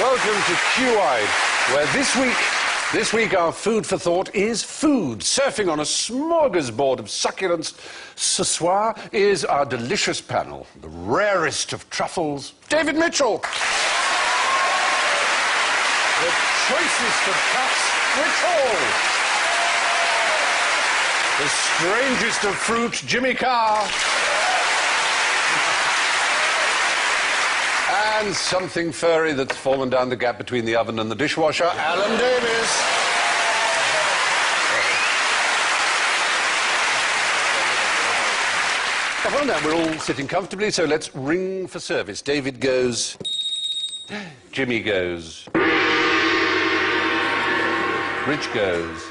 Welcome to Q-Wide, where this week our food for thought is food. Surfing on a smorgasbord of succulence, ce soir is our delicious panel, the rarest of truffles, David Mitchell. The choicest of cuts, Rich Hall. The strangest of fruit, Jimmy Carr. And something furry that's fallen down the gap between the oven and the dishwasher, Alan Davis. Well, now we're all sitting comfortably, so let's ring for service. David goes. Jimmy goes. Rich goes.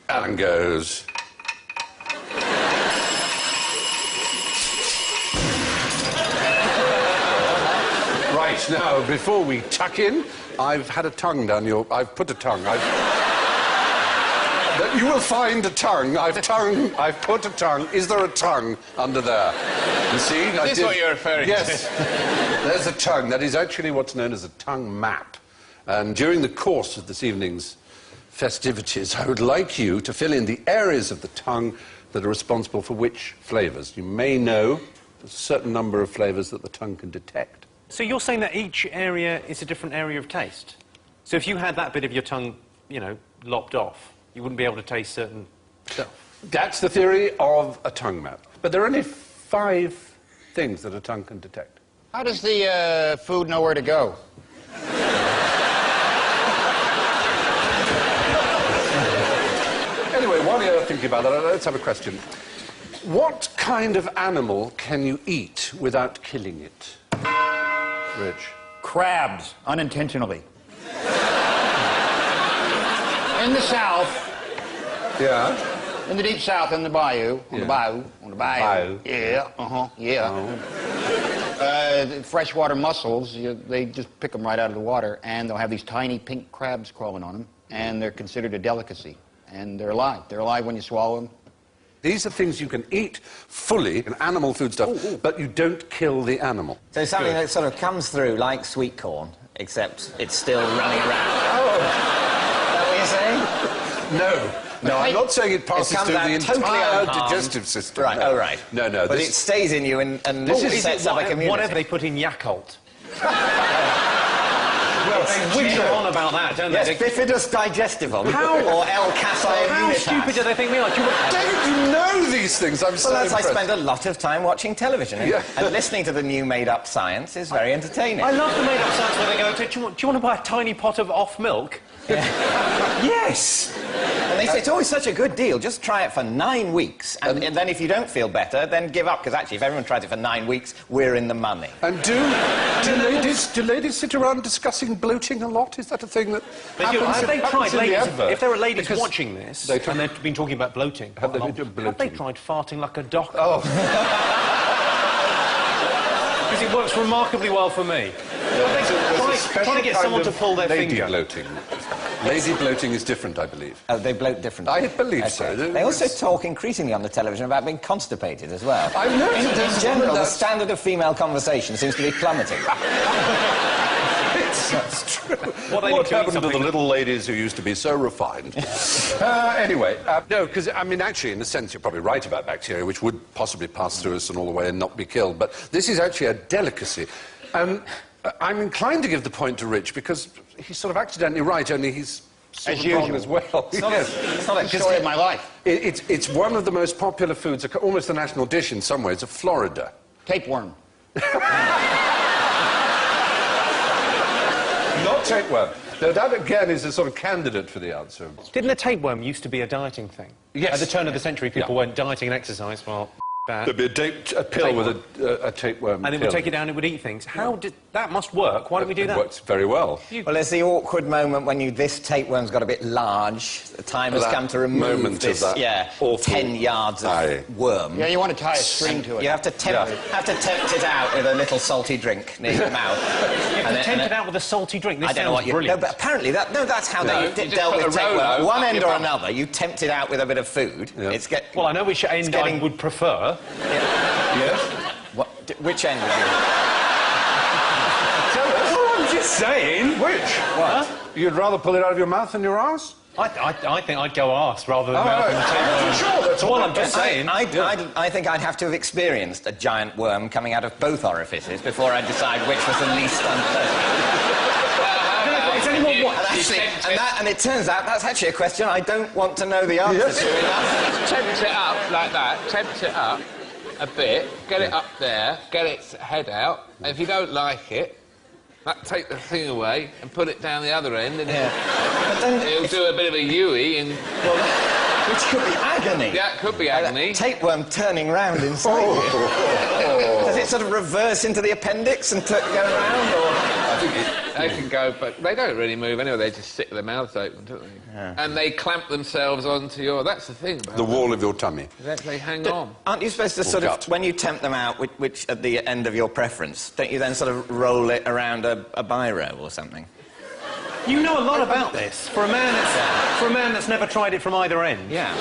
Alan goes. Right, now, before we tuck in, I've had a tongue down your... I've put a tongue. You will find a tongue. I've put a tongue. Is there a tongue under there? You see? Is this what you're referring to? Yes. There's a tongue. That is actually what's known as a tongue map. And during the course of this evening's festivities, I would like you to fill in the areas of the tongue that are responsible for which flavours. You may know there's a certain number of flavours that the tongue can detect. So you're saying that each area is a different area of taste? So if you had that bit of your tongue, you know, lopped off, you wouldn't be able to taste certain stuff? That's the theory of a tongue map. But there are only 5 things that a tongue can detect. How does the food know where to go? Anyway, while you're thinking about that, let's have a question. What kind of animal can you eat without killing it? Rich. Crabs, unintentionally. In the South. Yeah? In the deep South, in the bayou. On the bayou. Bayou. Yeah, yeah. Freshwater mussels, they just pick them right out of the water, and they'll have these tiny pink crabs crawling on them, and they're considered a delicacy. And they're alive. They're alive when you swallow them. These are things you can eat fully, an animal food stuff, but you don't kill the animal. So something that sort of comes through like sweet corn, except it's still running around. Oh! Is that what you're saying? No, I'm not saying it passes through the entire unharmed. digestive system. Right, no. oh, right. No. But it stays in you and This sets up a community. Whatever they put in Yakult. Well, They wither on about that, don't Yes, they? bifidus digestivum. Or L. Casei How stupid do they think we are? David, you know these things. I'm so Well, as I impressed. spend a lot of time watching television, Yeah. and listening to the new made-up science is very entertaining. I love the made-up science where they go, do you want to buy a tiny pot of off milk? Yes! And they say it's always such a good deal. Just try it for 9 weeks, and then if you don't feel better, then give up, because actually, if everyone tries it for 9 weeks, we're in the money. And do ladies sit around discussing bloating a lot? Is that a thing that happens? Have they tried, in the ladies, advert? if there are ladies Because watching this, they and they've been talking about bloating, Have they been doing have they bloating? tried farting like a doc? Oh. Because it works remarkably well for me. Trying to get someone to pull their lady finger. bloating. Lady bloating is different, I believe. Oh, they bloat differently. I believe so. They also talk increasingly on the television about being constipated as well. I've noticed In general, the standard of female conversation seems to be plummeting. That's true. What happened to the little ladies who used to be so refined? Anyway, no, because, I mean, actually, in a sense, you're probably right about bacteria, which would possibly pass through us and all the way and not be killed. But this is actually a delicacy. I'm inclined to give the point to Rich, because he's sort of accidentally right, only he's sort As of wrong usual. as well. It's not a story of my life. It's one of the most popular foods, almost a national dish in some ways, of Florida. Tapeworm. Not tapeworm. Now, that again is a sort of candidate for the answer. Didn't a tapeworm used to be a dieting thing? Yes. At the turn of the century, people weren't dieting and exercise. Well, that. There'd be a pill with a tapeworm And it would take it down, it would eat things. How did... That must work. Why don't we do It that? works very well. Well, there's the awkward moment when this tapeworm's got a bit large. The time has That come to remove moment of this, that awful 10 yards of Aye. worm. Yeah, you want to tie a string to it. You have to tempt it out with a little salty drink near your mouth. You have to tempt it out with a salty drink. This I don't know sounds what you... brilliant. No, but apparently that's how No, they you just dealt put with a tapeworm. Rolo One up end your or bum. another, you tempt it out with a bit of food. Yeah. Well, I know which end I getting- would prefer. Yes? Which end would you... I'm just saying. Which? What? You'd rather pull it out of your mouth than your arse? I think I'd go arse rather than Oh, mouth right. and the tapeworm. Sure, that's all I'm just saying. I think I'd have to have experienced a giant worm coming out of both orifices before I'd decide which was the least unpleasant. It's only one And, actually, and it turns out that's actually a question I don't want to know the answer to enough. Tempt it up like that, tempt it up a bit, get it up there, get its head out, and if you don't like it, take the thing away and put it down the other end, and But then, it'll do a bit of a Yui, and which could be agony. yeah, it could be agony. Tapeworm turning round inside you. Does it sort of reverse into the appendix and go round, or...? I think they can go, but they don't really move anyway. They just sit with their mouths open, don't they? Yeah. And they clamp themselves onto your... That's the thing about The wall of your tummy. They hang on. Aren't you supposed to sort gut. of, when you tempt them out, which at the end of your preference, don't you then sort of roll it around a biro or something? You know a lot about this for a man that's never tried it from either end. Yeah.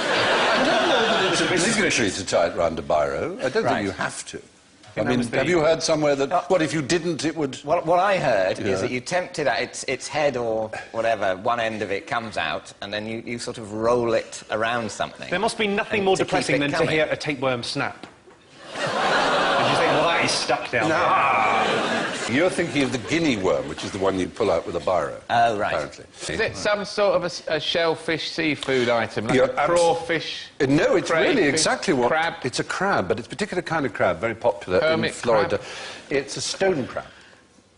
It's obligatory to tie it round a biro. I don't Right. think you have to. I that mean, was the- have you heard somewhere that, what if you didn't, it would... What I heard is that you tempt it out, its head or whatever, one end of it comes out, and then you sort of roll it around something. There must be nothing more to keep depressing it than to coming. hear a tapeworm snap. And you think, well, that is stuck down there. You're thinking of the guinea worm, which is the one you pull out with a biro. Oh, right. Apparently. Is it some sort of a shellfish seafood item, like Yeah, a crawfish? No, it's really crayfish, exactly what... crab? It's a crab, but it's a particular kind of crab, very popular in Hermit Florida. crab? It's a stone crab.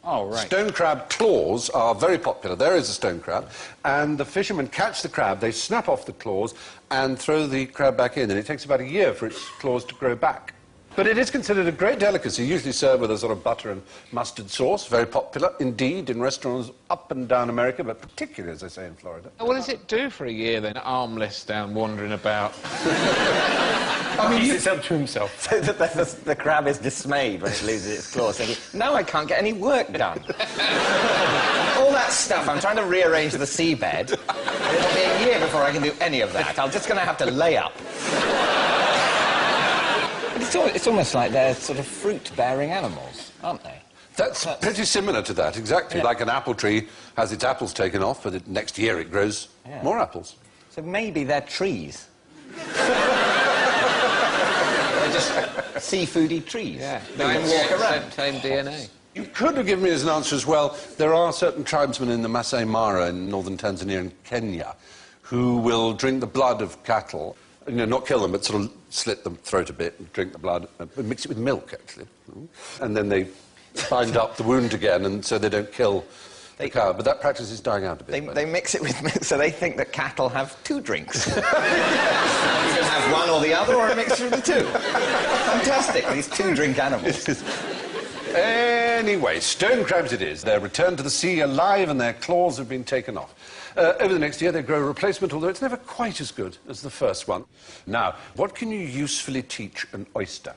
Oh, right. Stone crab claws are very popular. There is a stone crab, and the fishermen catch the crab, they snap off the claws and throw the crab back in, and it takes about a year for its claws to grow back. But it is considered a great delicacy, usually served with a sort of butter and mustard sauce, very popular indeed in restaurants up and down America, but particularly, as I say, in Florida. What does it do for a year then, armless down, wandering about? I mean, it's up to himself. So the crab is dismayed when it loses its claws, thinking, now I can't get any work done. All that stuff, I'm trying to rearrange the seabed. It'll be a year before I can do any of that. I'm just going to have to lay up. But it's almost like they're sort of fruit-bearing animals, aren't they? That's pretty similar to that, exactly. Yeah. Like an apple tree has its apples taken off, but the next year it grows more apples. So maybe they're trees. They're just seafoody trees. Yeah, They can walk around. Same DNA. You could have given me as an answer as well. There are certain tribesmen in the Masai Mara in northern Tanzania and Kenya who will drink the blood of cattle. You know, not kill them, but sort of slit the throat a bit and drink the blood, mix it with milk, actually. And then they bind up the wound again, and so they don't kill the cow. But that practice is dying out a bit. They mix it with milk, so they think that cattle have two drinks. You can have one or the other, or a mixture of the two. Fantastic, these two-drink animals. Anyway, stone crabs it is. They're returned to the sea alive and their claws have been taken off. Over the next year, they grow a replacement, although it's never quite as good as the first one. Now, what can you usefully teach an oyster?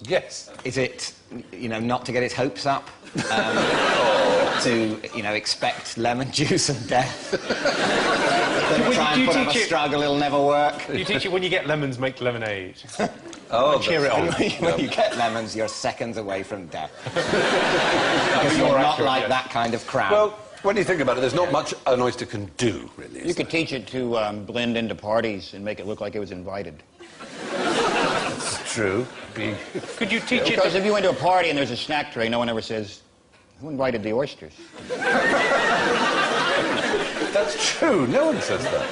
Yes. Is it, you know, not to get its hopes up? Or to, you know, expect lemon juice and death? Don't try and put up a struggle, it'll never work. You teach it when you get lemons, make lemonade. Oh, Cheer it on. When you get lemons, you're seconds away from death. Because you're not like that kind of crab. well, when you think about it, there's not much an oyster can do, really. is You could teach it to blend into parties and make it look like it was invited. there? True. Could you teach it Because to... if you went to a party and there's a snack tray, no one ever says, who invited the oysters? That's true. No one says that.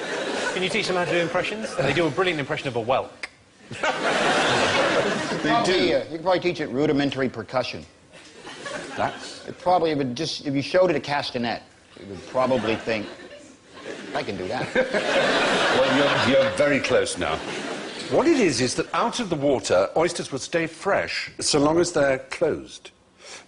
Can you teach them how to do impressions? They do a brilliant impression of a whelk. You could probably teach it rudimentary percussion. That's... It probably would just, if you showed it a castanet, it would probably think, I can do that. Well, you're very close now. What it is that out of the water, oysters will stay fresh so long as they're closed.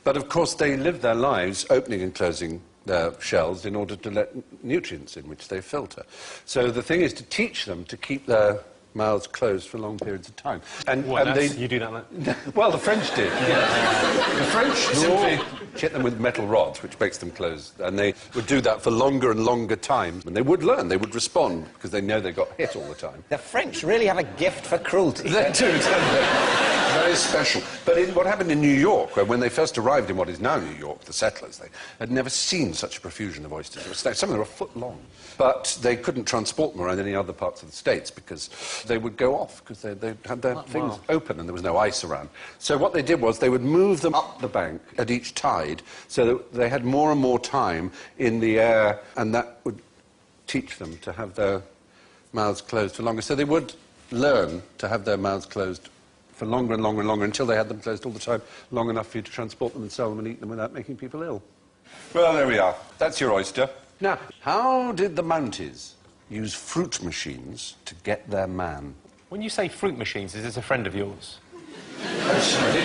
But, of course, they live their lives opening and closing their shells in order to let nutrients in, which they filter. So the thing is to teach them to keep their mouths closed for long periods of time. And you do that? Well, the French did. Yeah. The French simply hit them with metal rods, which makes them close. And they would do that for longer and longer times. And they would learn, they would respond, because they know they got hit all the time. The French really have a gift for cruelty. They do, don't they? Very special. But what happened in New York, when they first arrived in what is now New York, the settlers, they had never seen such a profusion of oysters. Some of them were a foot long. But they couldn't transport them around any other parts of the States because they would go off, because they had their things open and there was no ice around. So what they did was they would move them up the bank at each tide so that they had more and more time in the air, and that would teach them to have their mouths closed for longer. So they would learn to have their mouths closed for longer and longer and longer until they had them closed all the time, long enough for you to transport them and sell them and eat them without making people ill. Well, there we are. That's your oyster. Now, how did the Mounties use fruit machines to get their man? When you say fruit machines, is this a friend of yours? I'm sorry.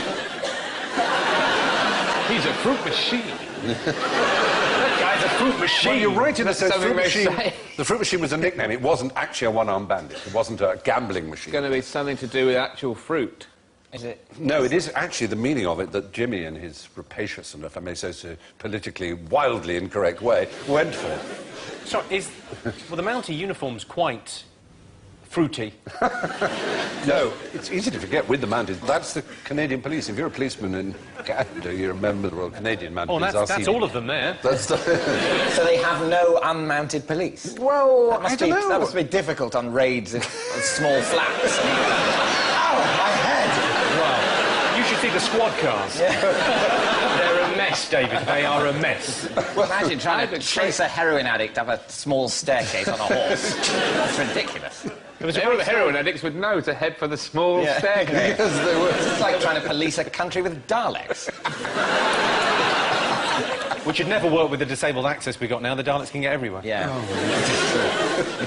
He's a fruit machine. That guy's a fruit machine. Well, you're right in a sense. something they say. The fruit machine was a nickname. It wasn't actually a one-armed bandit. It wasn't a gambling machine. It's going to be something to do with actual fruit. Is it? No, it is actually the meaning of it that Jimmy, in his rapacious and, if I may say so, politically wildly incorrect way, went for. Sorry, well, the Mountie uniform's quite fruity. No, it's easy to forget with the Mounties. That's the Canadian police. If you're a policeman in Canada, you're a member of the Royal Canadian Mounted Police. Oh, that's all of them there. That's the... So they have no unmounted police? Well, that must I don't know. That must be difficult on raids in small flats. Ow, my head! Well, you should see the squad cars. They're a mess, David. They are a mess. Imagine trying to chase a heroin addict up a small staircase on a horse. That's ridiculous. Heroin addicts would know to head for the small staircase. Yes, they were. It's like trying to police a country with Daleks. Which would never work with the disabled access we got now. The Daleks can get everywhere. Yeah.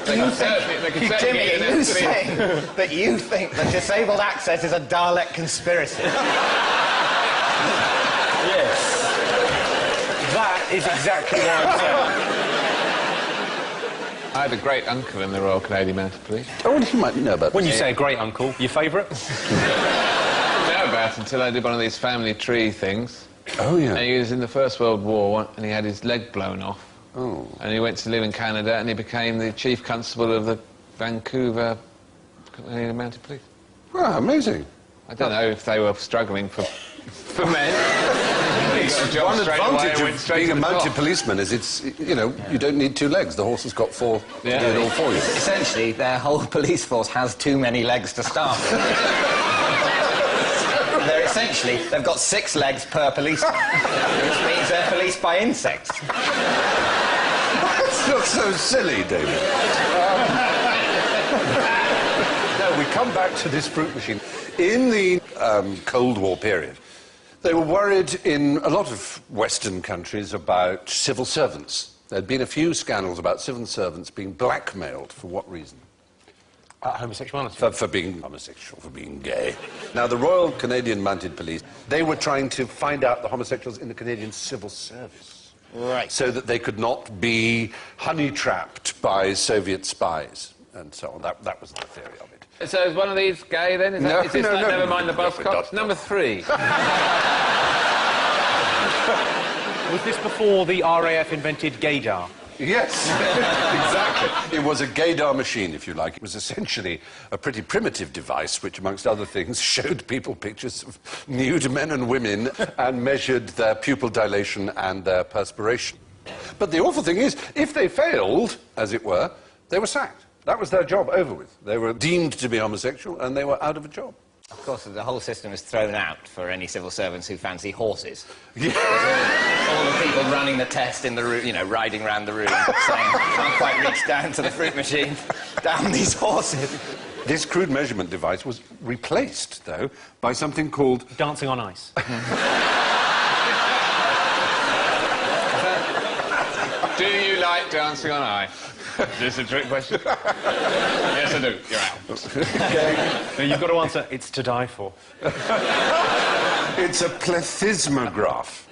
They could certainly Jimmy, get are an you entry. saying that you think that disabled access is a Dalek conspiracy? Yes. That is exactly what I'm saying. I had a great uncle in the Royal Canadian Mounted Police. Oh, well, you might know about When you say a great uncle, your favourite? I didn't know about it until I did one of these family tree things. Oh, yeah. And he was in the First World War, and he had his leg blown off. Oh. And he went to live in Canada, and he became the chief constable of the Vancouver Canadian Mounted Police. Wow, amazing. I don't know if they were struggling for men. He got a job One straight away and advantage went of straight being to a the mounted top. policeman is it's, you know, you don't need two legs. The horse has got four to do it all for you. Essentially, their whole police force has too many legs to start with. They've got 6 legs per policeman, which means they're policed by insects. That's not so silly, David. No, we come back to this fruit machine. In the Cold War period, they were worried in a lot of Western countries about civil servants. There'd been a few scandals about civil servants being blackmailed. For what reason? Homosexuality. For being homosexual, for being gay. Now, the Royal Canadian Mounted Police, they were trying to find out the homosexuals in the Canadian Civil Service. Right. So that they could not be honey-trapped by Soviet spies, and so on. That was the theory of it. So is one of these gay, then? Is No, is this no, like no. Never mind the No, Buzzcocks? no. Number 3. Was this before the RAF invented gaydar? Yes, exactly. It was a gaydar machine, if you like. It was essentially a pretty primitive device which, amongst other things, showed people pictures of nude men and women and measured their pupil dilation and their perspiration. But the awful thing is, if they failed, as it were, they were sacked. That was their job over with. They were deemed to be homosexual and they were out of a job. Of course, the whole system is thrown out for any civil servants who fancy horses. Yeah. All the people running the test in the room, you know, riding around the room, saying, can't quite reach down to the fruit machine. Down these horses. This crude measurement device was replaced, though, by something called... Dancing on ice. Do you like dancing on ice? Is this a trick question? Yes, I do. You're out. No, you've got to answer, it's to die for. It's a plethysmograph.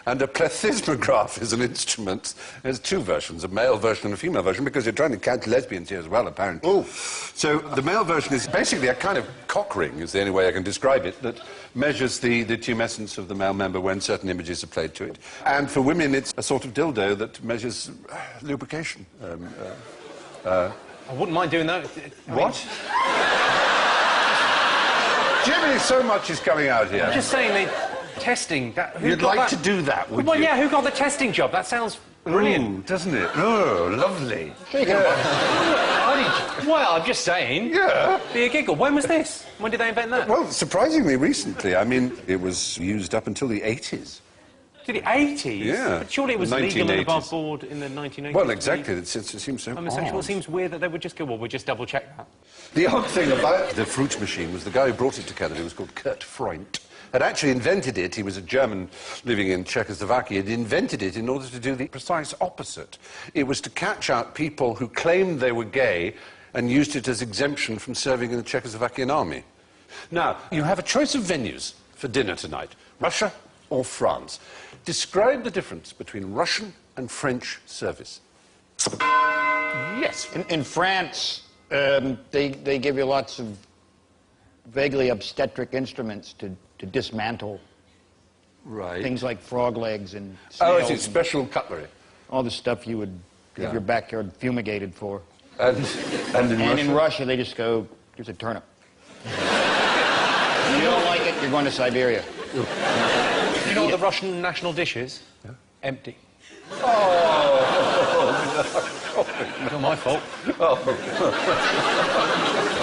And a plethysmograph is an instrument. There's two versions, a male version and a female version, because you're trying to count lesbians here as well, apparently. Oh. So the male version is basically a kind of cock ring, is the only way I can describe it, that measures the tumescence of the male member when certain images are played to it. And for women, it's a sort of dildo that measures lubrication. I wouldn't mind doing that. What? Jimmy, so much is coming out here. I'm just saying the testing. Who You'd got like that? to do that, would Well, you? yeah, who got the testing job? That sounds brilliant. Ooh, doesn't it? Oh, lovely. Well, I'm just saying. Yeah. Be a giggle. When was this? When did they invent that? Well, surprisingly recently. I mean, it was used up until the 80s. To the 80s? Yeah. But surely it was The legal and 1980s. above board in the 1980s. Well, exactly. It seems so Homosexual. odd. It seems weird that they would just go, well, we'll just double-check that. The odd thing about the fruit machine was the guy who brought it to Canada, who was called Kurt Freund, had actually invented it. He was a German living in Czechoslovakia. He'd invented it in order to do the precise opposite. It was to catch out people who claimed they were gay and used it as exemption from serving in the Czechoslovakian army. Now, you have a choice of venues for dinner tonight, Russia or France. Describe the difference between Russian and French service. Yes. In France, they give you lots of vaguely obstetric instruments to dismantle Right. things like frog legs and Oh, snails it's and special cutlery. all the stuff you would Yeah. have your backyard fumigated for. And in And Russia? in Russia, they just go, here's a turnip. If you don't like it, you're going to Siberia. You know what the Russian national dish is? Yeah. Empty. Not my fault.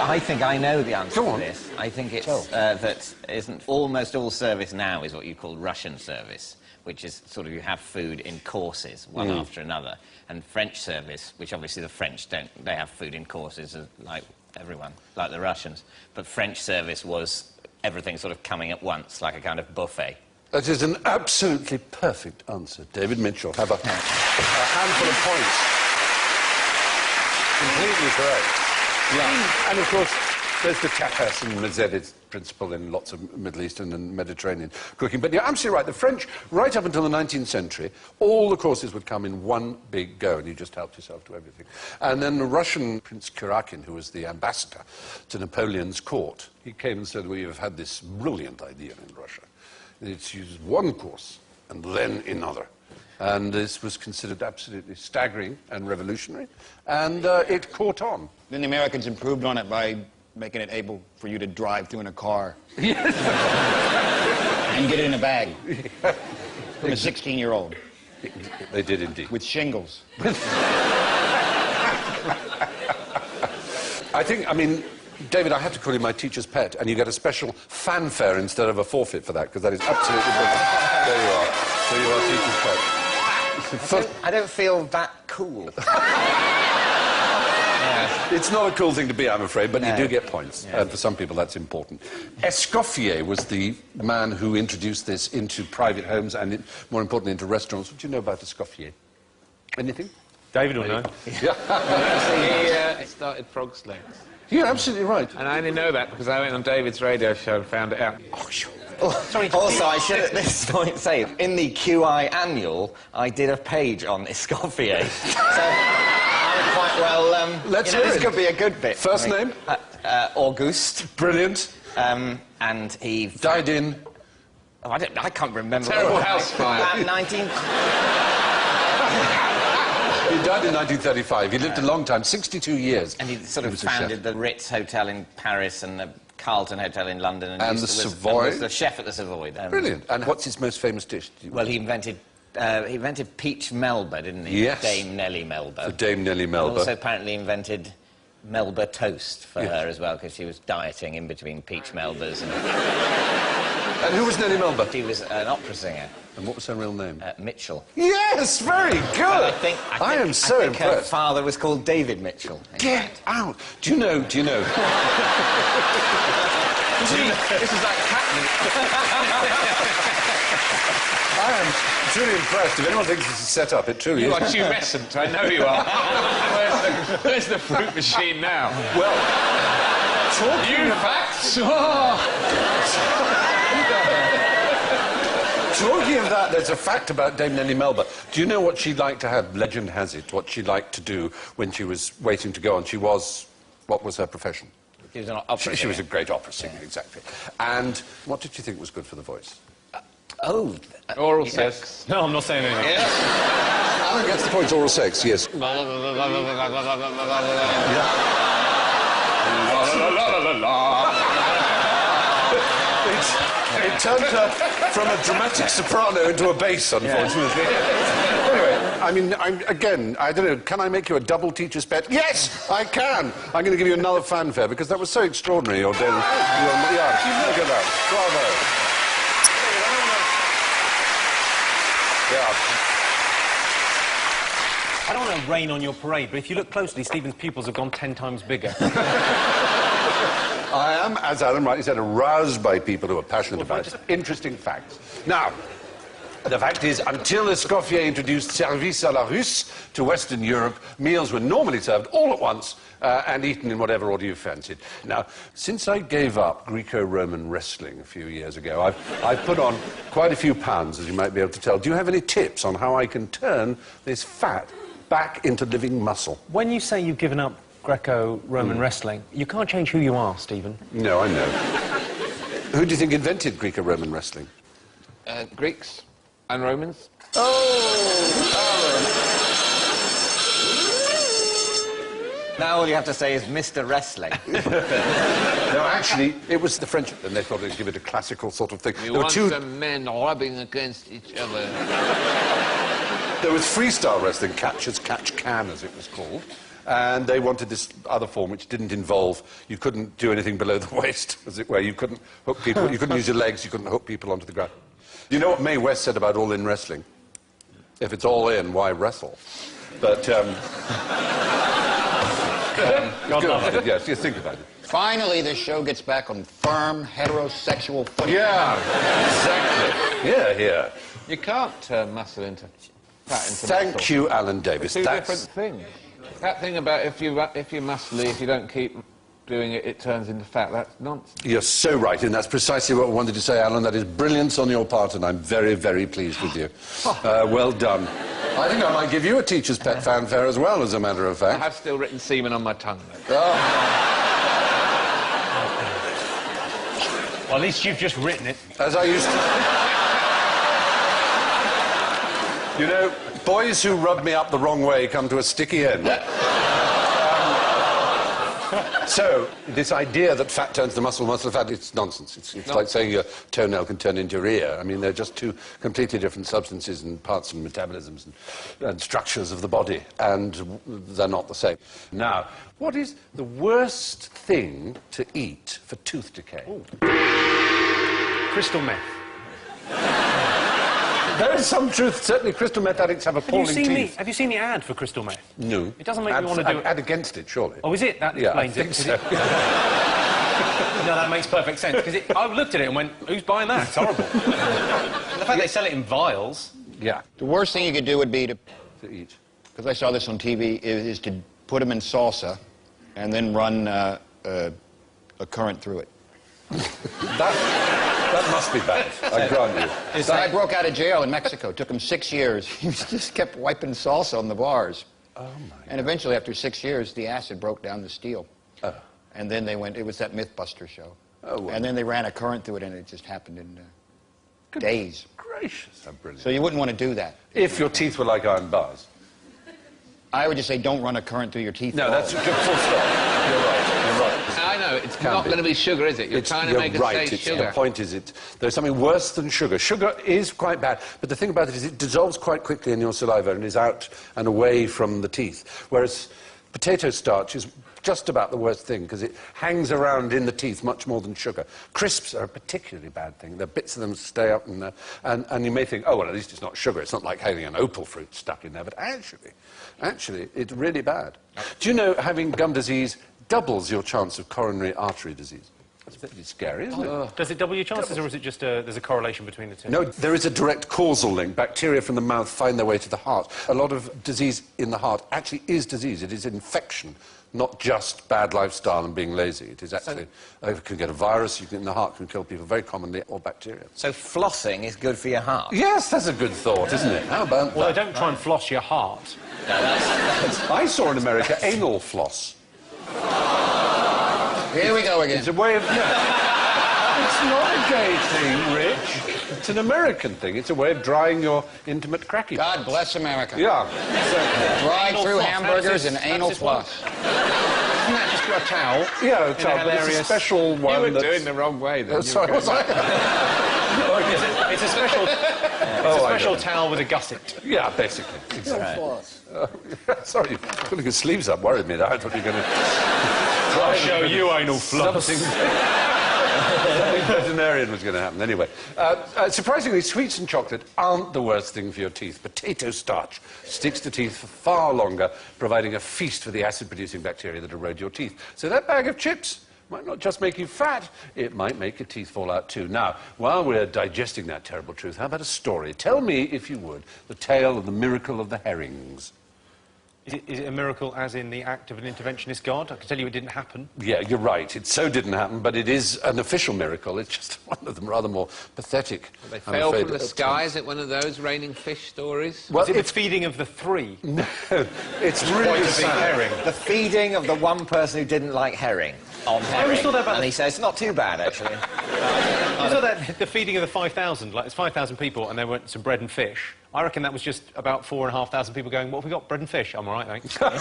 I think I know the answer Go to on. this. I think it's that isn't almost all service now is what you call Russian service, which is sort of you have food in courses, one after another. And French service, which obviously the French don't, they have food in courses like everyone, like the Russians. But French service was everything sort of coming at once, like a kind of buffet. That is an absolutely perfect answer. David Mitchell, have a handful of points. Completely correct. Yeah. And of course, there's the tapas and Mazedis principle in lots of Middle Eastern and Mediterranean cooking. But you're absolutely right. The French, right up until the 19th century, all the courses would come in one big go, and you just helped yourself to everything. And then the Russian Prince Kurakin, who was the ambassador to Napoleon's court, he came and said, we have had this brilliant idea in Russia. It's used one course and then another. And this was considered absolutely staggering and revolutionary, and it caught on. Then the Americans improved on it by making it able for you to drive through in a car. Yes. And get it in a bag. From a 16-year-old They did indeed. with shingles. I mean, David, I have to call you my teacher's pet, and you get a special fanfare instead of a forfeit for that, because that is absolutely brilliant. There you are. So you are teacher's pet. I don't feel that cool. It's not a cool thing to be, I'm afraid, but you No. do get points. And for some people, that's important. Escoffier was the man who introduced this into private homes and, more importantly, into restaurants. What do you know about Escoffier? Anything? David will know. Yeah. He started Frog's Legs. You're absolutely right. And I only know that because I went on David's radio show and found it out. Also, I should at this point say, in the QI annual, I did a page on Escoffier. So I'm quite well. Let's you know, hear this it. could be a good bit. First name? Auguste. Brilliant. And he Died in... Oh, I can't remember. Terrible what- house fire. About 19. He died in 1935. He lived a long time, 62 years. And he sort of was a chef. founded the Ritz Hotel in Paris and the Carlton Hotel in London. And used the to- Savoy. and was the chef at the Savoy. Brilliant. And what's his most famous dish? Well, he invented peach Melba, didn't he? Yes. Dame Nellie Melba. For Dame Nellie And Melba. also apparently invented Melba toast for Yes. her as well, because she was dieting in between peach Melbas. And who was Nellie Melba? She was an opera singer, And what was her real name? Mitchell. Yes, very good. I am so I think her impressed. father was called David Mitchell. Get out. Do you know? This is like happening. I am truly impressed. If anyone thinks this is set up, it truly You is. are tumescent, I know you are. Where's the fruit machine now? Well, talking You of, facts! talking of that, there's a fact about Dame Nellie Melba. Do you know what she liked to have? Legend has it, what she liked to do when she was waiting to go on. What was her profession? She was an opera She was a singer. great opera singer, exactly. And what did she think was good for the voice? Oh. Oral sex. No, I'm not saying anything. Alan gets the point, oral sex, yes. It turned her from a dramatic soprano into a bass, unfortunately. Anyway, I mean, I don't know, can I make you a double teacher's pet? Yes, I can! I'm going to give you another fanfare, because that was so extraordinary, your day. Yeah, look at that. Bravo. Yeah. I don't want to rain on your parade, but if you look closely, Stephen's pupils have gone 10 times bigger. I am, as Alan rightly said, aroused by people who are passionate about interesting facts. Now, the fact is, until Escoffier introduced service à la Russe to Western Europe, meals were normally served all at once and eaten in whatever order you fancied. Now, since I gave up Greco-Roman wrestling a few years ago, I've put on quite a few pounds, as you might be able to tell. Do you have any tips on how I can turn this fat back into living muscle? When you say you've given up Greco-Roman wrestling, you can't change who you are, Stephen. No, I know. Who do you think invented Greco-Roman wrestling? Greeks and Romans. Now all you have to say is Mr. Wrestling. No, actually, it was the French, and they thought they'd give it a classical sort of thing. You There were want two... some men rubbing against each other. There was freestyle wrestling, catch as catch can, as it was called. And they wanted this other form, which didn't involve... You couldn't do anything below the waist, as it were. You couldn't hook people... You couldn't use your legs. You couldn't hook people onto the ground. You know what Mae West said about all-in wrestling? If it's all in, why wrestle? But, good. Yes, you think about it. Finally, this show gets back on firm heterosexual footing. Yeah, exactly. Yeah. You can't turn muscle into fat into Thank muscle. you, Alan Davis. Two different things. That thing about if you're muscly, if you don't keep doing it, it turns into fat. That's nonsense. You're so right, and that's precisely what I wanted to say, Alan. That is brilliance on your part, and I'm very, very pleased with you. Well done. I think I might give you a teacher's pet fanfare as well, as a matter of I fact. have still written semen on my tongue, though. Well, at least you've just written it. As I used to... You know, boys who rub me up the wrong way come to a sticky end. So, this idea that fat turns to muscle to fat, it's nonsense. It's like saying your toenail can turn into your ear. I mean, they're just two completely different substances and parts and metabolisms and structures of the body, and they're not the same. Now, what is the worst thing to eat for tooth decay? Crystal meth. There is some truth. Certainly, crystal meth addicts have appalling teeth. Have you seen the ad for crystal meth? No. It doesn't make me want to do it. Ad against it, surely. Oh, is it? That Yeah, I explains think it. so. No, that makes perfect sense. Because I looked at it and went, who's buying that? It's horrible. And the fact they sell it in vials. Yeah, The worst thing you could do would be to, to eat. because I saw this on TV, is to put them in salsa and then run a current through it. That must be bad, I grant you. The guy broke out of jail in Mexico. Took him 6 years. He just kept wiping salsa on the bars. Oh, my And eventually, after 6 years, the acid broke down the steel. Oh. And then they went, it was that Mythbuster show. Oh, well. And then they ran a current through it, and it just happened in days. Gracious, how brilliant. So you wouldn't want to do that. If your teeth were like iron bars. I would just say, don't run a current through your teeth. No, at all. that's a good full stop. You're right, you're right. I know, it's Can not be. going to be sugar, is it? You're trying to make us say The sugar. point is, there's something worse than sugar. Sugar is quite bad, but the thing about it is it dissolves quite quickly in your saliva and is out and away from the teeth. Whereas potato starch is just about the worst thing because it hangs around in the teeth much more than sugar. Crisps are a particularly bad thing. The bits of them stay up and you may think, oh, well, at least it's not sugar. It's not like having an opal fruit stuck in there. But actually, it's really bad. Do you know having gum disease doubles your chance of coronary artery disease? It's a bit scary, isn't it? Does it double your chances, or is it just there's a correlation between the two? No, there is a direct causal link. Bacteria from the mouth find their way to the heart. A lot of disease in the heart actually is disease. It is infection, not just bad lifestyle and being lazy. It is actually, you can get a virus in the heart, can kill people very commonly, or bacteria. So flossing is good for your heart? Yes, that's a good thought, isn't it? How about Well, that? don't try and floss your heart. No, that's... I saw in America anal floss. Here we go again. It's a way of... No. It's not a gay thing, Rich. It's an American thing. It's a way of drying your intimate cracky. God bless America. Yeah, exactly. Drive-through floss. hamburgers and How does anal this work? floss. Isn't that just a towel? Yeah, Tom, but it's a hilarious- special one. You were that's- doing the wrong way then. Sorry, was I? It's a special, towel with a gusset. Yeah, basically. Sorry, putting your sleeves up worried me. I thought you were going to... I'll show you anal floss. Something veterinarian was going to happen. Anyway, surprisingly, sweets and chocolate aren't the worst thing for your teeth. Potato starch sticks to teeth for far longer, providing a feast for the acid-producing bacteria that erode your teeth. So that bag of chips might not just make you fat, it might make your teeth fall out too. Now, while we're digesting that terrible truth, how about a story? Tell me, if you would, the tale of the miracle of the herrings. Is it a miracle as in the act of an interventionist god? I can tell you it didn't happen. Yeah, you're right. It so didn't happen, but it is an official miracle. It's just one of them rather more pathetic. They I'm fell afraid, from the at sky. times. Is it one of those raining fish stories? Well, Is it it's the feeding of the three? no, it's really Point of the sad. herring. The feeding of the one person who didn't like herring on herring. always thought that about and the- he says, not too bad, actually. You saw that the feeding of the 5,000, like it's 5,000 people and there went some bread and fish. I reckon that was just about 4,500 people going, what have we got, bread and fish? I'm all right, thanks. I'll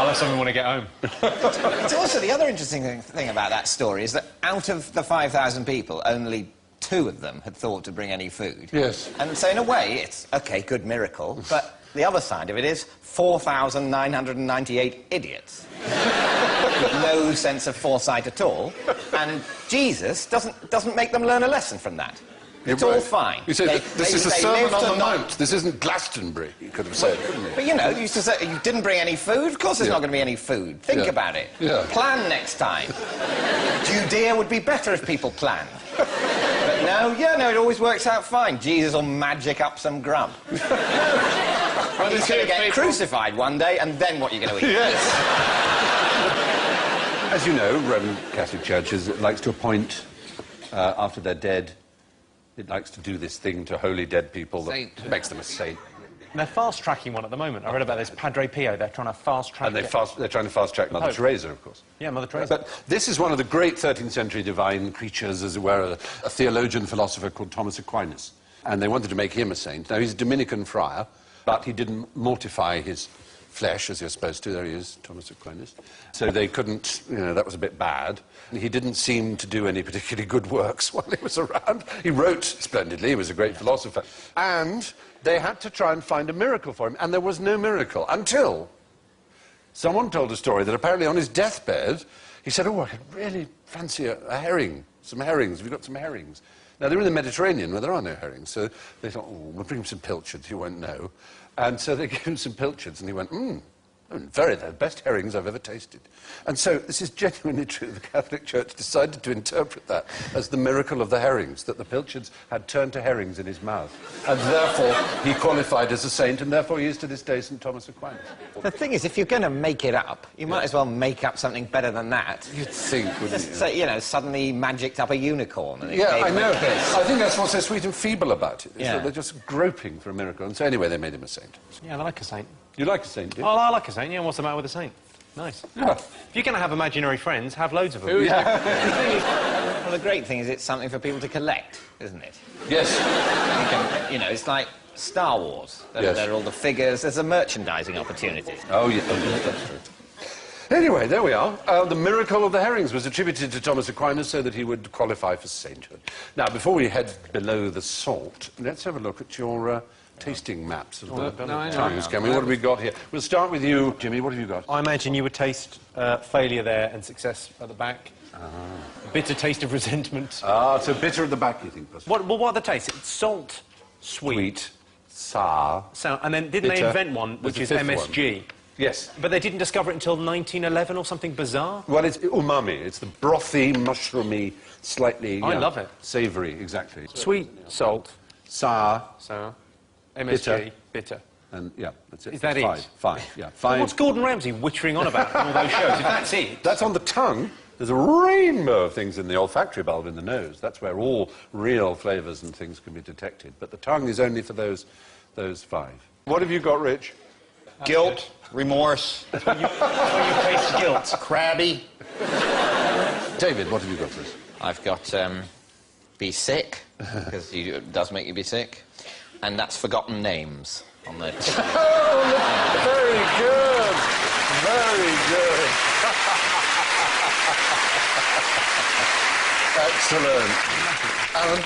have something when I get home. It's also the other interesting thing about that story is that out of the 5,000 people, only 2 of them had thought to bring any food. Yes. And so in a way, it's, OK, good miracle, but the other side of it is 4,998 idiots with no sense of foresight at all, and Jesus doesn't make them learn a lesson from that. It's You're all right. fine. You said this is a they Sermon lived on to the not- Mount. This isn't Glastonbury, you could have said, couldn't you? But, you know, you used to say, you didn't bring any food? Of course there's Yeah. not going to be any food. Think Yeah. about it. Yeah. Plan next time. Judea would be better if people planned. But no, it always works out fine. Jesus will magic up some grub. He's going to get crucified one day, and then what are you going to eat? Yes. As you know, Roman Catholic Church likes to appoint, after they're dead, it likes to do this thing to holy dead people that Saint. makes them a saint. And they're fast-tracking one at the moment. I read about this, Padre Pio. They're trying to fast-track And it. they're trying to fast-track Mother Pope. Teresa, of course. Yeah, Mother Teresa. But this is one of the great 13th century divine creatures, as it were, a theologian philosopher called Thomas Aquinas. And they wanted to make him a saint. Now, he's a Dominican friar, but he didn't mortify his flesh, as you're supposed to. There he is, Thomas Aquinas. So they couldn't, that was a bit bad. He didn't seem to do any particularly good works while he was around. He wrote splendidly, he was a great philosopher. And they had to try and find a miracle for him, and there was no miracle until someone told a story that apparently on his deathbed, he said, I could really fancy a herring, some herrings. Have you got some herrings? Now, they're in the Mediterranean where there are no herrings, so they thought, we'll bring him some pilchards, you won't know. And so they gave him some pilchards, and he went, they're the best herrings I've ever tasted. And so this is genuinely true. The Catholic Church decided to interpret that as the miracle of the herrings, that the pilchards had turned to herrings in his mouth. And therefore, he qualified as a saint, and therefore he is to this day St. Thomas Aquinas. The thing is, if you're going to make it up, you might as well make up something better than that. You'd think, wouldn't Just you? say, suddenly magicked up a unicorn. And it Yeah, gave I him a know. kiss. I think that's what's so sweet and feeble about it. Is Yeah. that they're just groping for a miracle. And so anyway, they made him a saint. Yeah, I like a saint. You like a saint, do you? Oh, I like a saint, yeah. What's the matter with a saint? Nice. Yeah. If you're going to have imaginary friends, have loads of them. Well, the great thing is it's something for people to collect, isn't it? Yes. You can, it's like Star Wars. Yes. There are all the figures. There's a merchandising opportunity. Oh, yeah, that's true. Anyway, there we are. The miracle of the herrings was attributed to Thomas Aquinas so that he would qualify for sainthood. Now, before we head below the salt, let's have a look at your tasting maps of the no, I know. times, can we? What have we got here? We'll start with you, Jimmy. What have you got? I imagine you would taste failure there and success at the back. Bitter taste of resentment. So bitter at the back, you think, possibly? What are the tastes? It's salt, sweet, Sweet, sour. sour, and then didn't they bitter. invent one There's which a is fifth MSG? Yes. But they didn't discover it until 1911 or something bizarre? Well, it's umami. It's the brothy, mushroomy, slightly... I love it. Savoury, exactly. Sweet, salt, Sour, sour, MSG, bitter. and yeah, that's it. Is that five. it? Five, yeah. Five. What's Gordon Ramsay wittering on about in all those shows? If that's it. That's on the tongue. There's a rainbow of things in the olfactory bulb in the nose. That's where all real flavours and things can be detected. But the tongue is only for those five. What have you got, Rich? Guilt, remorse, That's where you taste guilt. crabby. David, what have you got for us? I've got be sick, because it does make you be sick, and that's forgotten names on the... Oh, very good. Very good. Excellent. Alan,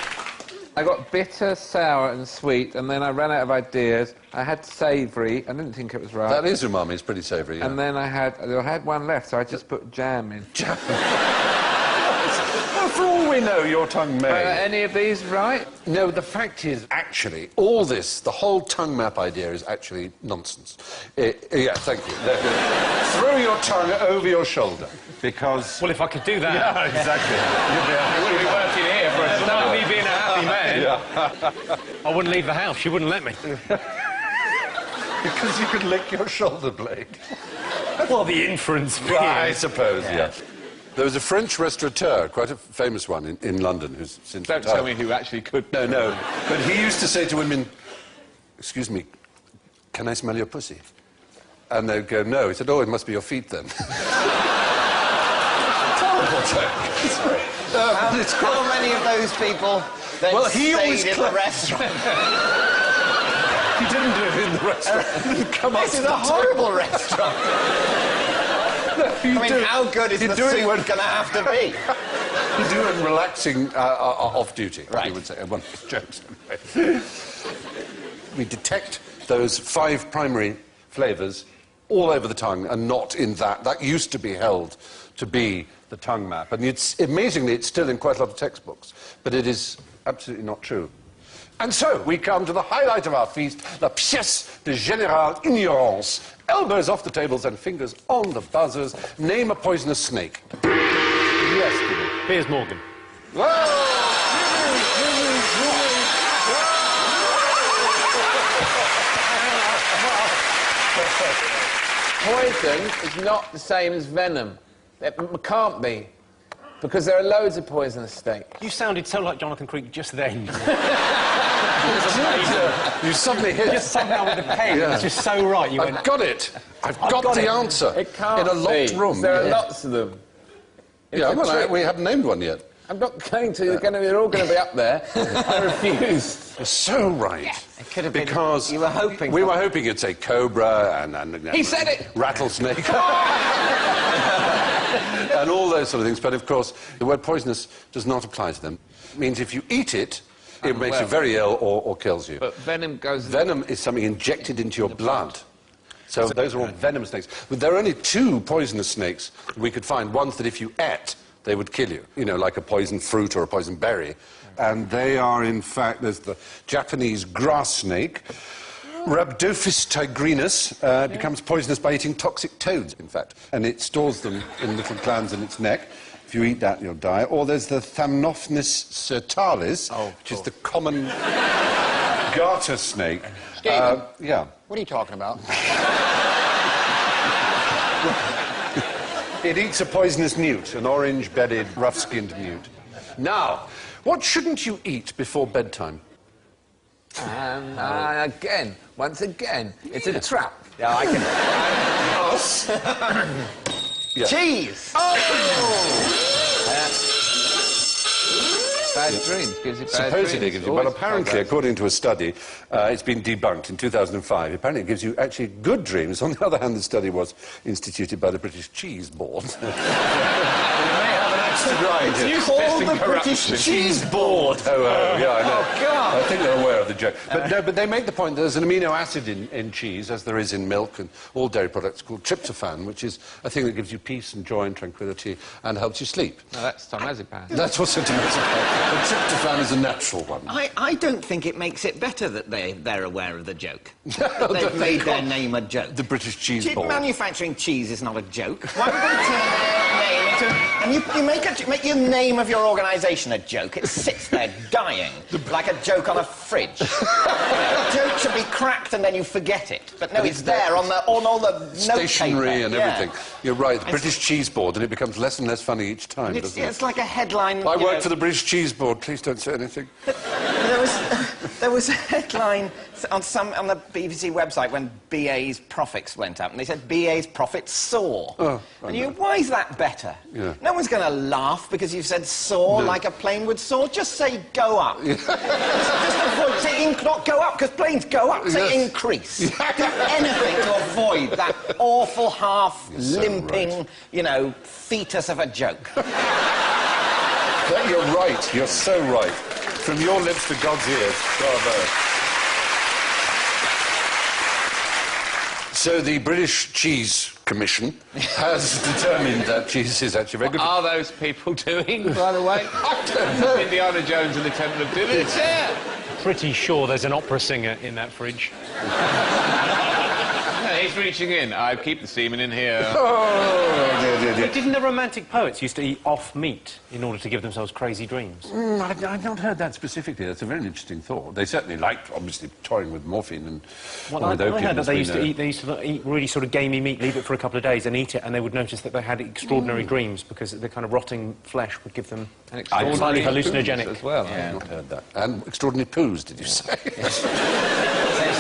I got bitter, sour and sweet, and then I ran out of ideas. I had savoury. I didn't think it was right. That is umami. It's pretty savoury, yeah. And then I had one left, so I just put jam in. Well, for all we know, your tongue may. Are any of these right? No, the fact is, actually, all this, the whole tongue map idea is actually nonsense. Yeah, thank you. Throw your tongue over your shoulder, because... Well, if I could do that... Yeah, exactly. I wouldn't be working here for a start. Me being a happy man. Yeah. I wouldn't leave the house. She wouldn't let me. Because you could lick your shoulder blade. Well, the inference being... I suppose, yeah. There was a French restaurateur, quite a famous one in London, who's since Don't retired. tell me who actually could. No. But he used to say to women, "Excuse me, can I smell your pussy?" And they'd go, "No." He said, "Oh, it must be your feet then." Terrible joke. Sorry. How many of those people then he always stayed in the restaurant? He didn't do it in the restaurant. He didn't come up This to is the a horrible restaurant. I mean, how good is the soup going to have to be? You do it relaxing off-duty, Right. you would say. One of his jokes, anyway. We detect those five primary flavours all over the tongue and not in that. That used to be held to be the tongue map. And amazingly, it's still in quite a lot of textbooks. But it is absolutely not true. And so, we come to the highlight of our feast, la pièce de générale ignorance. Elbows off the tables and fingers on the buzzers. Name a poisonous snake. Yes, Billy. Piers Morgan. Poison is not the same as venom. It can't be. Because there are loads of poisonous snakes. You sounded so like Jonathan Creek just then. You suddenly hit. Just somehow with the pen. Yeah. It's just so right. You I've went... got it. I've got the answer. It can't in a locked be. room. There are lots of them. Yeah, It's a well, trick. we haven't named one yet. I'm not going to. They're all going to be up there. I refuse. You're so right. It could have been... Because You were hoping... we were hoping you'd say cobra and He said it! rattlesnake. And all those sort of things. But of course, the word poisonous does not apply to them. It means if you eat it, it makes you well. very ill or kills you. But venom goes... Venom is something injected into your blood. So those are all venomous snakes. But there are only two poisonous snakes we could find. Ones that if you ate, they would kill you. You know, like a poison fruit or a poison berry. And they are, in fact, there's the Japanese grass snake. Rhabdophis tigrinus becomes poisonous by eating toxic toads, in fact. And it stores them in little glands in its neck. If you eat that, you'll die. Or there's the Thamnophnis certalis, which is the common garter snake. Stephen. Yeah. What are you talking about? It eats a poisonous newt, an orange-bedded, rough-skinned newt. Now, what shouldn't you eat before bedtime? Again, once again, it's a trap. Yeah, I can... Yeah. Cheese! Bad dreams gives you bad Supposedly dreams. gives you, but Always apparently, bad. according to a study, it's been debunked in 2005. Apparently, it gives you actually good dreams. On the other hand, the study was instituted by the British Cheese Board. You may have an right. It's called the British Cheese Board. Yeah, I know. Oh, God. I think they're aware of the joke. But no, but they make the point that there's an amino acid in cheese, as there is in milk and all dairy products, called tryptophan, which is a thing that gives you peace and joy and tranquility and helps you sleep. No, that's diazepam. That's also diazepam. But tryptophan is a natural one. I don't think it makes it better that they're aware of the joke. They've made their name a joke. The British Cheese Board. Manufacturing cheese is not a joke. Why would they turn their name into... And you make your name of your organisation a joke. It sits there dying, like a joke on a fridge. A joke should be cracked and then you forget it. But no, it's there on all the stationery and everything. Yeah. You're right, the British Cheese Board, and it becomes less and less funny each time, doesn't it? It's like a headline... I work for the British Cheese Board, please don't say anything. There was a headline on the BBC website when BA's profits went up, and they said BA's profits soar. Oh, Why is that better? Yeah. No one's going to laugh because you've said soar like a plane would soar. Just say go up. just avoid saying not go up because planes go up. Say increase. Do anything to avoid that awful half-limping, fetus of a joke. You're right, you're so right. From your lips to God's ears. Bravo. So the British Cheese Commission has determined that cheese is actually very good. What are those people doing, by the way? I don't know. Indiana Jones and the Temple of Doom. It's there. Pretty sure there's an opera singer in that fridge. No, he's reaching in. I keep the semen in here. Oh, dear. Didn't the romantic poets used to eat off meat in order to give themselves crazy dreams? I've not heard that specifically. That's a very interesting thought. They certainly liked, obviously, toying with morphine and Well, with I opium. heard that as they we used to know. eat really sort of gamey meat, leave it for a couple of days and eat it, and they would notice that they had extraordinary dreams because the kind of rotting flesh would give them And slightly extraordinary hallucinogenic. as well. I've not heard that. And extraordinary poos, did you say?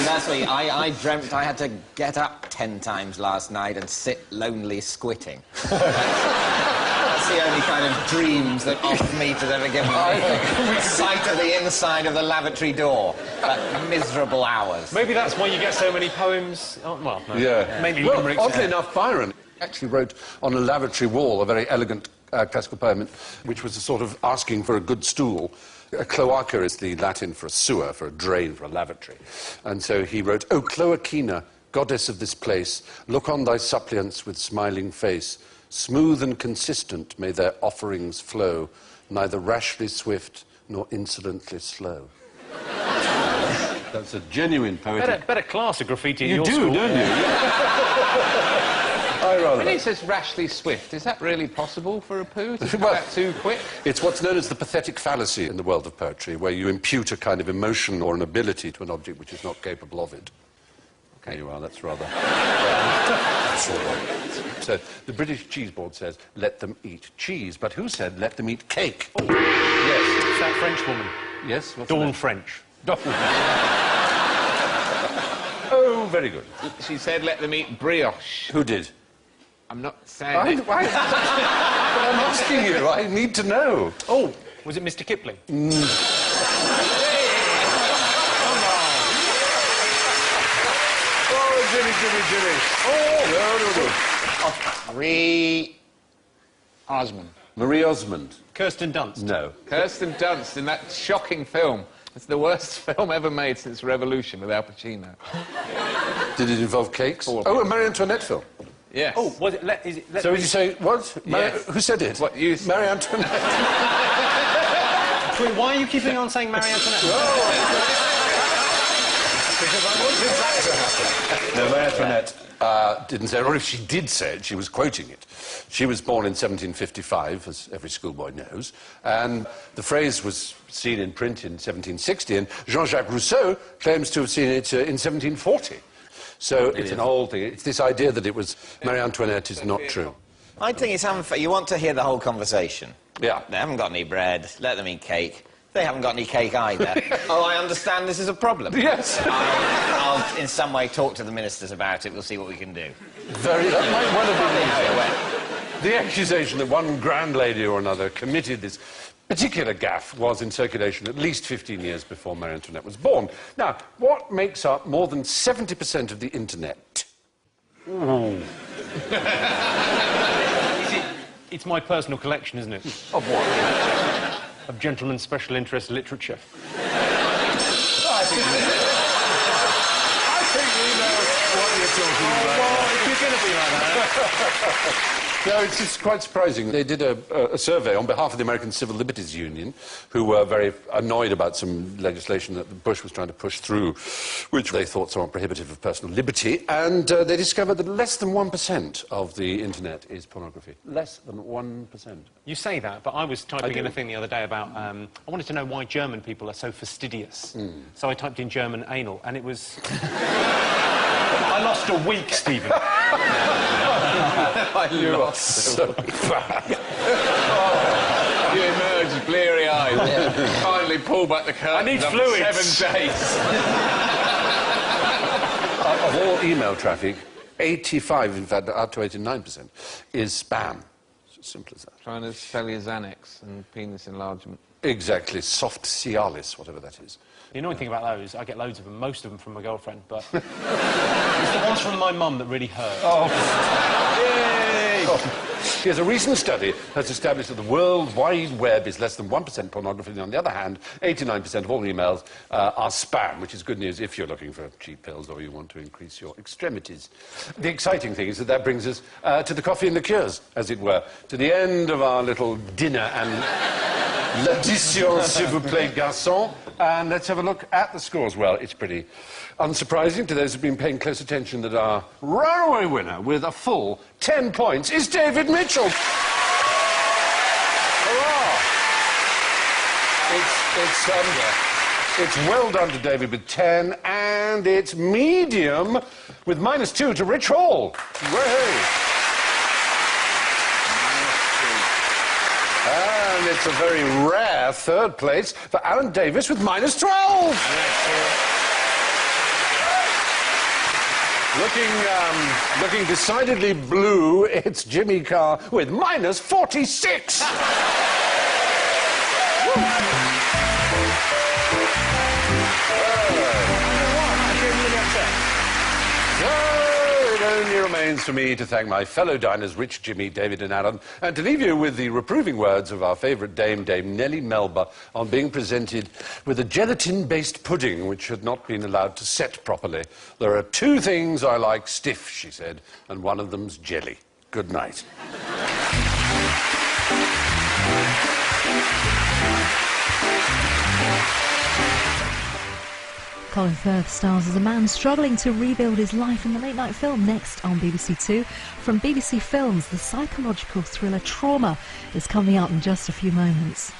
That's what I dreamt I had to get up 10 times last night and sit lonely squitting. That's the only kind of dreams that off-meat has ever given me. Sight of the inside of the lavatory door at miserable hours. Maybe that's why you get so many poems. Oh, well, no. Yeah. Mainly Well, limericks. oddly enough, Byron actually wrote on a lavatory wall a very elegant classical poem, which was a sort of asking for a good stool. A cloaca is the Latin for a sewer, for a drain, for a lavatory. And so he wrote, O Cloacina, goddess of this place, look on thy suppliants with smiling face. Smooth and consistent may their offerings flow, neither rashly swift nor insolently slow. That's a genuine poetic... Better class of graffiti at You your do, school. don't you? I rather... When he says rashly swift, is that really possible for a poo to come Well, back too quick? It's what's known as the pathetic fallacy in the world of poetry, where you impute a kind of emotion or an ability to an object which is not capable of it. There you are, that's rather... That's all right. So, the British Cheese Board says, let them eat cheese. But who said, let them eat cake? Oh. Yes. It's that French woman. Yes? What's Dawn that? French. Oh, very good. She said let them eat brioche. Who did? I'm not saying it. I'm asking you. I need to know. Oh, was it Mr. Kipling? Oh, Jimmy. Oh, no. Marie Osmond. Marie Osmond. Kirsten Dunst. No. Kirsten Dunst in that shocking film. It's the worst film ever made since Revolution with Al Pacino. Did it involve cakes? Oh, a Marie Antoinette film. Yes. Oh, was it? Is it So would you say, what? Yes. Who said it? What you... Marie Antoinette. Why are you keeping on saying Marie Antoinette? Because I wanted that to happen. No, Marie Antoinette didn't say it, or if she did say it, she was quoting it. She was born in 1755, as every schoolboy knows, and the phrase was seen in print in 1760, and Jean-Jacques Rousseau claims to have seen it in 1740. So it's an old thing. It's this idea that it was Marie Antoinette is not true. I think it's unfair. You want to hear the whole conversation. Yeah. They haven't got any bread. Let them eat cake. They haven't got any cake either. Oh, I understand this is a problem. Yes. I'll in some way talk to the ministers about it. We'll see what we can do. That might well have been the accusation that one grand lady or another committed this particular gaffe was in circulation at least 15 years before Marie Antoinette was born. Now, what makes up more than 70% of the internet? Ooh. It's my personal collection, isn't it? Of what? Of gentlemen's special interest literature. I think we know what you're talking about. If you're going to be like that... No, it's just quite surprising. They did a survey on behalf of the American Civil Liberties Union, who were very annoyed about some legislation that Bush was trying to push through, which they thought somewhat prohibitive of personal liberty, and they discovered that less than 1% of the internet is pornography. Less than 1%. You say that, but I was typing in a thing the other day about... I wanted to know why German people are so fastidious. So I typed in German anal, and it was... I lost a week, Stephen. I lost so bad. You emerged bleary-eyed. Kindly pull back the curtain. I need fluids. 7 days. Of all email traffic, 85, in fact, up to 89%, is spam. It's as simple as that. Trying to sell you Xanax and penis enlargement. Exactly. Soft Cialis, whatever that is. The annoying thing about those, I get loads of them, most of them from my girlfriend, but it's the ones from my mum that really hurt. Yay! Yes, a recent study has established that the World Wide Web is less than 1% pornography, and on the other hand, 89% of all emails are spam, which is good news if you're looking for cheap pills or you want to increase your extremities. The exciting thing is that that brings us to the coffee and liqueurs, as it were, to the end of our little dinner and l'addition, s'il vous plaît, garçon. And let's have a look at the scores. Well, it's pretty unsurprising to those who've been paying close attention that our runaway winner with a full 10 points is David Mitchell. Hurrah! It's well done to David with 10, and it's medium with -2 to Rich Hall. Way! And it's a very rare third place for Alan Davis with -12. Looking decidedly blue, it's Jimmy Carr with -46. It only remains for me to thank my fellow diners, Rich, Jimmy, David and Alan, and to leave you with the reproving words of our favourite dame, Dame Nellie Melba, on being presented with a gelatin-based pudding which had not been allowed to set properly. There are 2 things I like stiff, she said, and one of them's jelly. Good night. Colin Firth stars as a man struggling to rebuild his life in the late-night film next on BBC Two. From BBC Films, the psychological thriller Trauma is coming up in just a few moments.